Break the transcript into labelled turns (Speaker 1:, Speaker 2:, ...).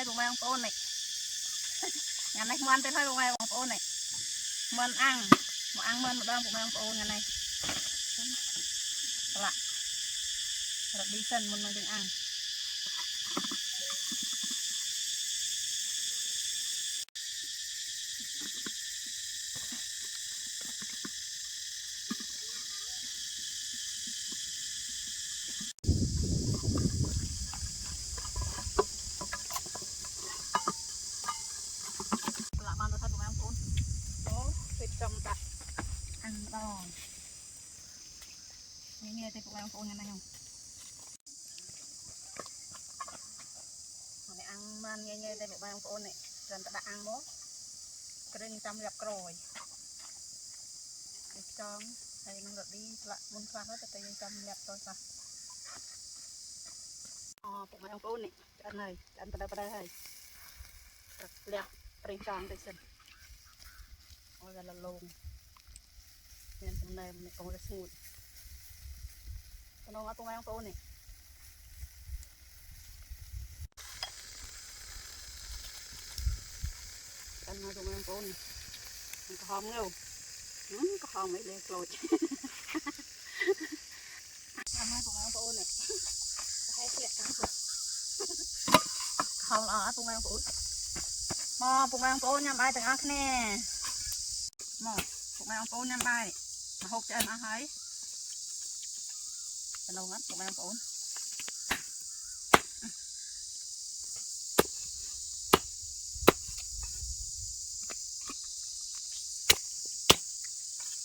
Speaker 1: hay của mày ông ôn này ngày này ngoan tên hay của mày ông ôn này mần ăn mà ăn mần một đêm của mày ông ôn ngày này lại rồi đi sân mần mày đừng ăn ăn đòn nghe thấy cũng ăn cô nhà này không này ăn man nghe thấy cũng ăn cô này gần ta đã ăn bó cái này trăm gặp rồi trong thầy nó được đi lại muốn khoan hết tại vì trăm gặp thôi sao cũng ăn cô này ăn này ăn ta đây hay lẹp trên tròn đây xem ôi là lồng nên hôm nay mình có cái sụt nó ngắt tung ăn cô này ăn ngay tung ăn cô này có hòm không có hòm mấy lên rồi ăn ngay tung ăn cô này hay thiệt cắn rồi hòm ở tung ăn cô mò tung ăn cô nhắm bài từng ăn nè mò tung ăn cô nhắm bài mà hộp cho ăn ăn thấy đâu ngắt tung ăn cô